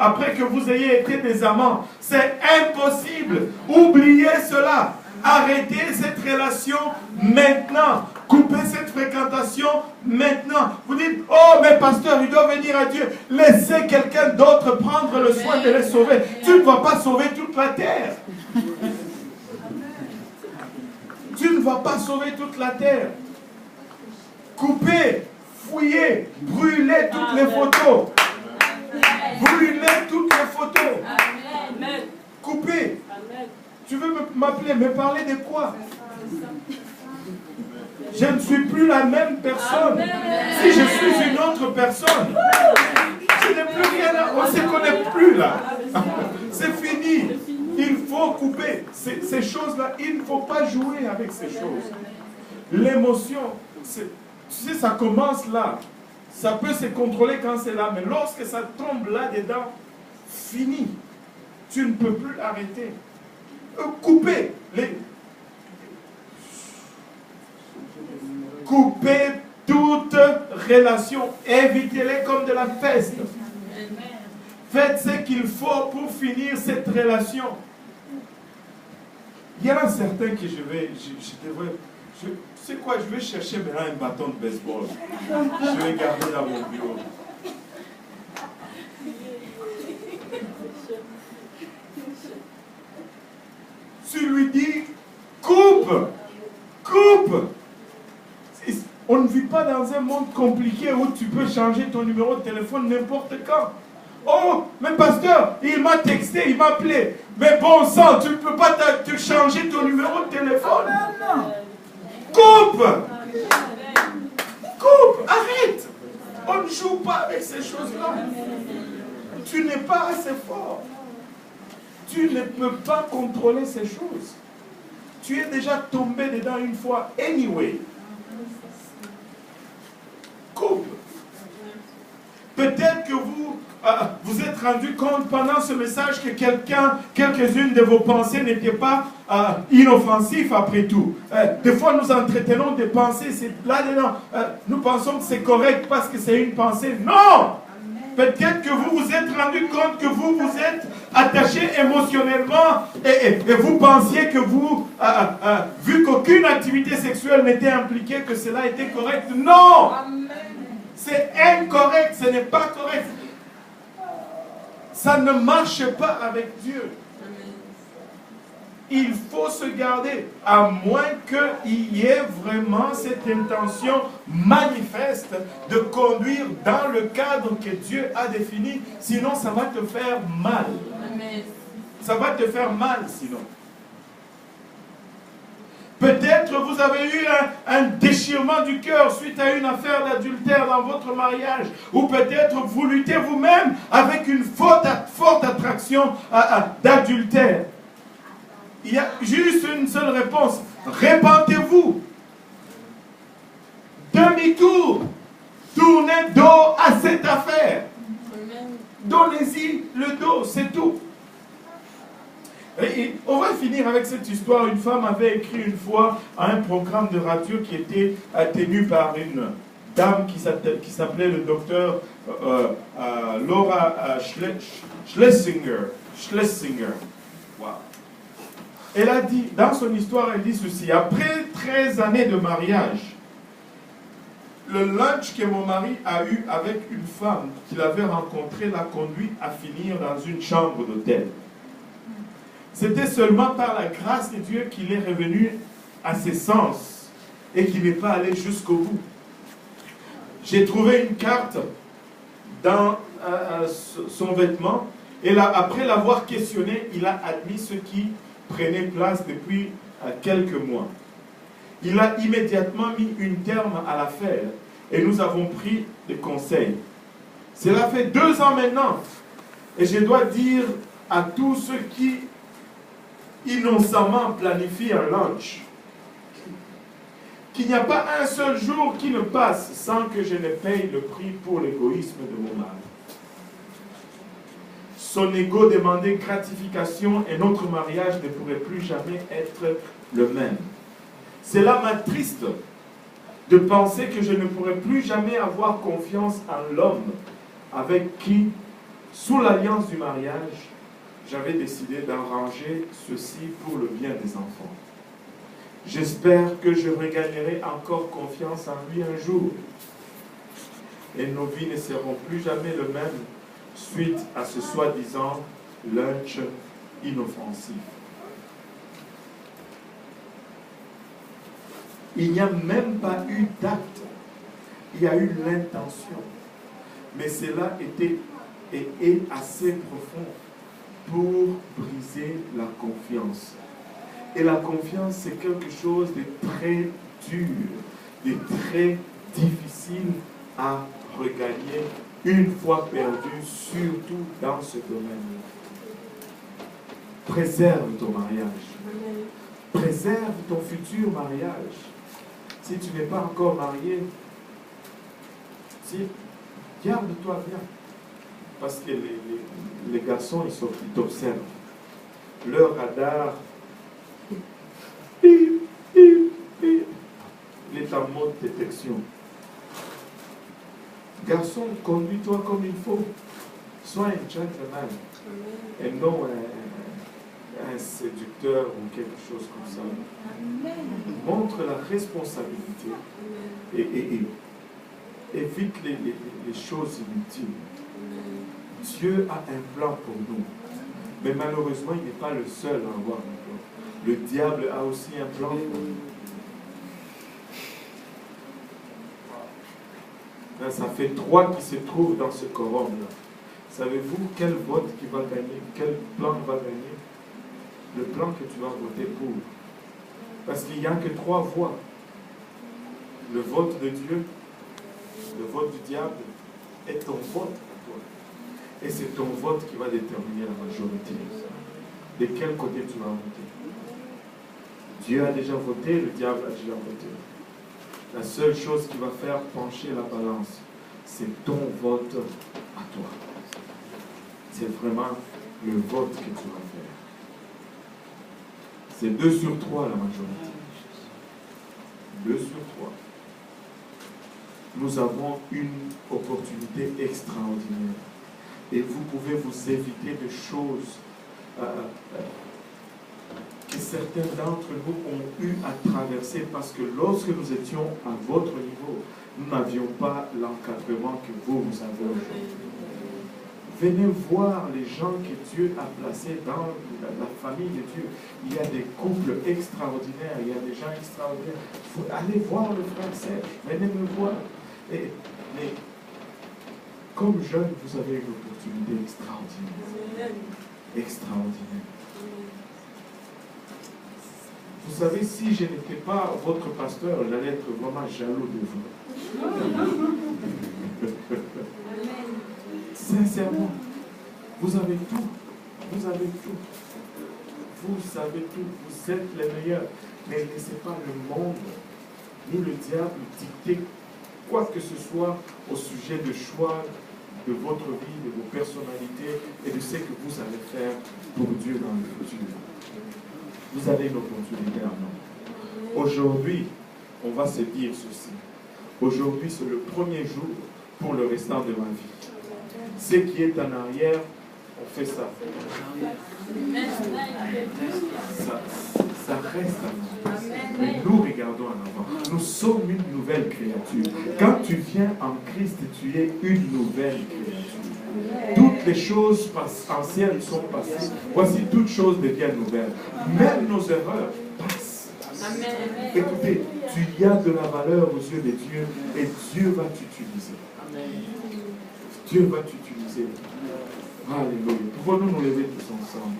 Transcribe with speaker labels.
Speaker 1: après que vous ayez été des amants. C'est impossible. Oubliez cela. Arrêtez cette relation maintenant. Coupez cette fréquentation maintenant. Vous dites, oh mais pasteur, il doit venir à Dieu. Laissez quelqu'un d'autre prendre le soin de les sauver. Tu ne vas pas sauver toute la terre. Tu ne vas pas sauver toute la terre. Coupez, fouillez, brûlez toutes les photos. Brûlez toutes les photos. Coupez. Tu veux m'appeler, me parler de quoi? Je ne suis plus la même personne. Si je suis une autre personne, je n'ai plus rien à... On ne se connaît plus là. C'est fini. Il faut couper ces choses-là. Il ne faut pas jouer avec ces choses. L'émotion, tu sais, ça commence là. Ça peut se contrôler quand c'est là. Mais lorsque ça tombe là-dedans, fini. Tu ne peux plus arrêter. Coupez coupez toute relation, évitez-les comme de la peste. Faites ce qu'il faut pour finir cette relation. Il y en a certains que tu sais quoi, je vais chercher maintenant un bâton de baseball. Je vais garder dans mon bureau. Tu lui dis, coupe. On ne vit pas dans un monde compliqué où tu peux changer ton numéro de téléphone n'importe quand. Oh, mais pasteur, il m'a texté, il m'a appelé. Mais bon sang, tu ne peux pas te changer ton numéro de téléphone. Coupe, arrête. On ne joue pas avec ces choses-là. Tu n'es pas assez fort. Tu ne peux pas contrôler ces choses. Tu es déjà tombé dedans une fois, anyway. Coupe. Peut-être que vous êtes rendu compte pendant ce message que quelques-unes de vos pensées n'étaient pas inoffensives après tout. Des fois, nous entretenons des pensées, c'est là-dedans. Nous pensons que c'est correct parce que c'est une pensée. Non! Peut-être que vous vous êtes rendu compte que vous vous êtes attaché émotionnellement et vous pensiez que vous, vu qu'aucune activité sexuelle n'était impliquée, que cela était correct. Non! C'est incorrect, ce n'est pas correct. Ça ne marche pas avec Dieu. Il faut se garder, à moins qu'il y ait vraiment cette intention manifeste de conduire dans le cadre que Dieu a défini. Sinon, ça va te faire mal. Ça va te faire mal, sinon. Peut-être vous avez eu un déchirement du cœur suite à une affaire d'adultère dans votre mariage. Ou peut-être vous luttez vous-même avec une forte attraction d'adultère. Il y a juste une seule réponse. Répentez-vous. Demi-tour. Tournez dos à cette affaire. Donnez-y le dos, c'est tout. Et on va finir avec cette histoire. Une femme avait écrit une fois à un programme de radio qui était tenu par une dame qui s'appelait le docteur Laura Schlesinger. Wow. Elle a dit, dans son histoire, elle dit ceci: après 13 années de mariage, le lunch que mon mari a eu avec une femme qu'il avait rencontrée l'a conduit à finir dans une chambre d'hôtel. C'était seulement par la grâce de Dieu qu'il est revenu à ses sens et qu'il n'est pas allé jusqu'au bout. J'ai trouvé une carte dans son vêtement et là, après l'avoir questionné, il a admis ce qui prenait place depuis quelques mois. Il a immédiatement mis un terme à l'affaire et nous avons pris des conseils. Cela fait 2 ans maintenant et je dois dire à tous ceux qui innocemment planifient un lunch qu'il n'y a pas un seul jour qui ne passe sans que je ne paye le prix pour l'égoïsme de mon mari. Son ego demandait gratification et notre mariage ne pourrait plus jamais être le même. Cela m'attriste de penser que je ne pourrai plus jamais avoir confiance en l'homme avec qui Sous l'alliance du mariage, j'avais décidé d'arranger ceci pour le bien des enfants. J'espère que je regagnerai encore confiance en lui un jour. Et nos vies ne seront plus jamais le même suite à ce soi-disant lunch inoffensif. Il n'y a même pas eu d'acte. Il y a eu l'intention. Mais cela était et est assez profond pour briser la confiance. Et la confiance, c'est quelque chose de très dur, de très difficile à regagner une fois perdu, surtout dans ce domaine. Préserve ton mariage. Préserve ton futur mariage. Si tu n'es pas encore marié, garde-toi bien. Parce que les garçons, ils t'observent. Leur radar, il est en mode détection. Garçon, conduis-toi comme il faut. Sois un gentleman. Et non un séducteur ou quelque chose comme ça. Montre la responsabilité et évite les choses inutiles. Dieu a un plan pour nous. Mais malheureusement, il n'est pas le seul à avoir un plan. Le diable a aussi un plan pour nous. Là, ça fait 3 qui se trouvent dans ce quorum-là. Savez-vous quel vote qui va gagner? Quel plan va gagner? Le plan que tu vas voter pour. Parce qu'il n'y a que 3 voix. Le vote de Dieu, le vote du diable et ton vote à toi. Et c'est ton vote qui va déterminer la majorité. De quel côté tu vas voter? Dieu a déjà voté, le diable a déjà voté. La seule chose qui va faire pencher la balance, c'est ton vote à toi. C'est vraiment le vote que tu vas faire. C'est 2 sur 3 la majorité. 2 sur 3. Nous avons une opportunité extraordinaire. Et vous pouvez vous éviter de choses que certains d'entre nous ont eu à traverser parce que lorsque nous étions à votre niveau, nous n'avions pas l'encadrement que vous avez aujourd'hui. Venez voir les gens que Dieu a placés dans la famille de Dieu. Il y a des couples extraordinaires, il y a des gens extraordinaires. Allez voir le frère Serge, venez me voir. Mais comme jeune, vous avez une opportunité extraordinaire. Extraordinaire. Vous savez, si je n'étais pas votre pasteur, j'allais être vraiment jaloux de vous. Sincèrement, vous avez tout. Vous avez tout. Vous savez tout. Vous êtes les meilleurs. Mais ne laissez pas le monde ni le diable dicter quoi que ce soit au sujet de choix de votre vie, de vos personnalités et de ce que vous allez faire pour Dieu dans le futur. Vous avez une opportunité à nous. Aujourd'hui, on va se dire ceci. Aujourd'hui, c'est le premier jour pour le restant de ma vie. Ce qui est en arrière, on fait ça. Ça reste en arrière. Mais nous regardons en avant. Nous sommes une nouvelle créature. Quand tu viens en Christ, tu es une nouvelle créature. Toutes les choses anciennes sont passées. Voici, toutes choses deviennent nouvelles. Même nos erreurs passent. Écoutez, tu y as de la valeur aux yeux de Dieu et Dieu va t'utiliser. Dieu va t'utiliser. Alléluia. Pouvons-nous nous lever tous ensemble?